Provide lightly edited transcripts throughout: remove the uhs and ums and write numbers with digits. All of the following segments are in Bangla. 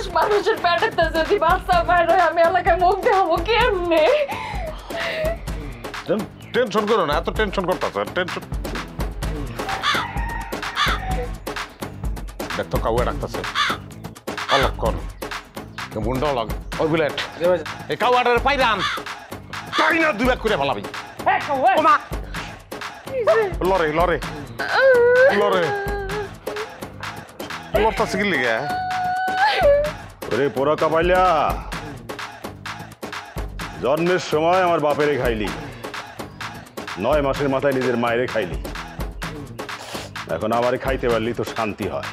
পুরুষ মানুষের পেটেতে যদি বাচ্চা বাইর হয় আমি এলাকায় মুখ দেখাবো কেমনে? টেনশন করো না, এত টেনশন করতেছ টেনশন। দেখ তো কাউকে ডাকতেছে অলক্ষণ বুন্ডা লাগ ওই বুলেট এই কাউয়াটার পাইরান তাই না দুই ব্যাগ করে ফেলাবি। লরে লরে লরে লড়তাছে কি লিগে? ওরে পোড়া কাপাইলা, জন্মের সময় আমার বাপেরে খাইলি, 9 মাসের মাথায় নিজের মায়েরে খাইলি, এখন আমারে খাইতে পারলি তো শান্তি হয়।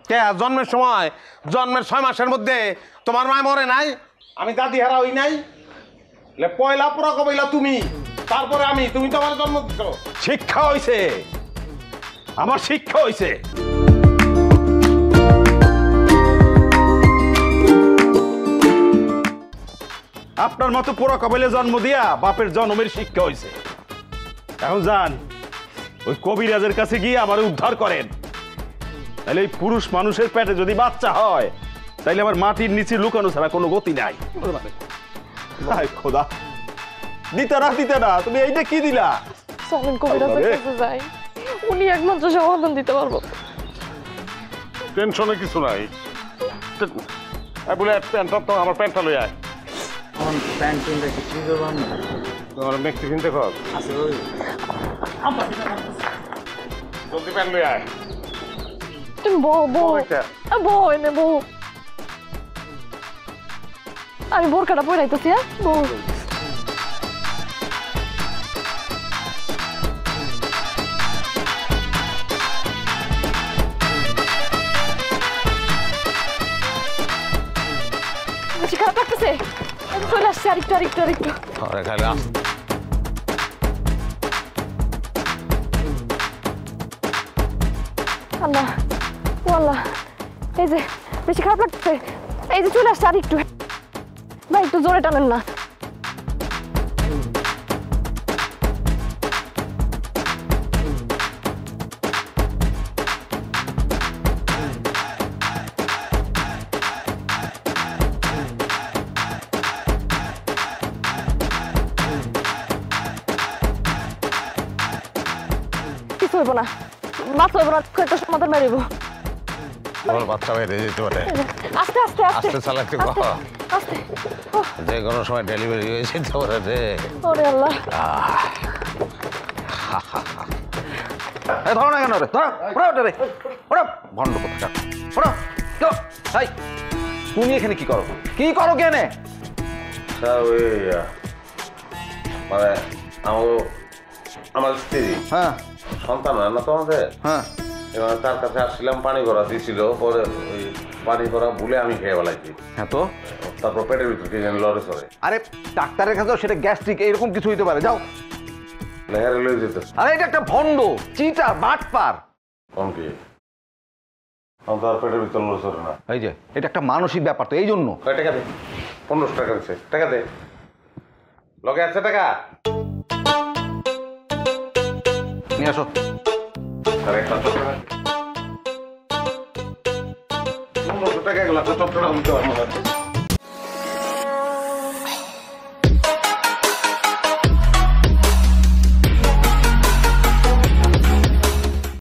কে জন্মের সময় জন্মের 6 মাসের মধ্যে তোমার মা মরে নাই, আমি দাদি হারা হই নাই? পয়লা পোড়া কাপাইলা তুমি, তারপরে আমি, তুমি তো আমার জন্ম দিছো। শিক্ষা হইছে, আমার শিক্ষা হইছে। আপনার মতো পোড়া কপালে জন্ম দিয়া বাপের জন্মের শিক্ষা হইছে। এখন যান ওই কবিরাজের কাছে গিয়ে আমার উদ্ধার করেন, তাহলে এই পুরুষ মানুষের পেটে যদি বাচ্চা হয় তাইলে আমার মাটির নিচে লুকানো ছাড়া কোনো গতি নাই। খোদা, দিতে না, তুমি এইটা কি দিলা? চলেন কবিরাজের কাছে যাই, উনি একমাত্র সমাধান দিতে পারবো। টেনশনে কিছু নাই। বলে প্যান্টটা তো আমার প্যান্টটা লই আয়। প্যান্ট কিনতে কি করবো আমি? তোমার মেক্সি কিনতে কর আছে ওই জলদি প্যান্ট লই আয়। তুমি বউ এনে বউ, আমি বোরকাটা পরে আইতেছি। হ্যাঁ বউ, খারাপ লাগতেছে, চলে আসছে আরেকটু আরেকটু আরেকটু। আল্লাহ ও আল্লাহ, এই যে বেশি খারাপ লাগতেছে, এই যে চলে আসছে আরেকটু। ভাই একটু জোরে টানেন না। কিছু হইব না, মাছ হইব না, একটা সমাধান মারিব। তোমার বাচ্চা বাইরে যেতে পারে, আস্তে আস্তে আস্তে আস্তে চালাতে আস্তে। যে কোনো সময় ডেলিভারি হয়ে যেতে পারে রে। ওরে আল্লাহ, ধরো না কেন রে, ধরো রে, ভণ্ড কোথা, তুমি এখানে কি করো? কি করো কেনে? মানে আমার স্ত্রী হ্যাঁ সন্তান হয় না তোমাদের, হ্যাঁ, এবার তার কাছে আসছিলাম, পানি ভরা দিয়েছিল, পরে ওই পানি ভরা ভুলে আমি খেয়ে বেলাইছি। হ্যাঁ তো তারপর পেটের ভিতর কি জানি লড়ে চড়ে। আরে ডাক্তারের কাছে সেটা গ্যাস্ট্রিক এরকম কিছু হইতে পারে, যাও। লেহারে লয়ে যেতেছে। আরে এটা একটা ভণ্ড, চিটার, বাটপার। কম কি তার পেটের ভিতর লড়ে চড়ে না। এই যে এটা একটা মানসিক ব্যাপার, তো এই জন্য। টাকা দে, 1500 টাকা দিচ্ছে, টাকা দে। লগে আছে টাকা, নিয়ে আসো। আর একটা টাকা 1500 টাকা গেল, তো চট্টগ্রাম দিতে পারবো না।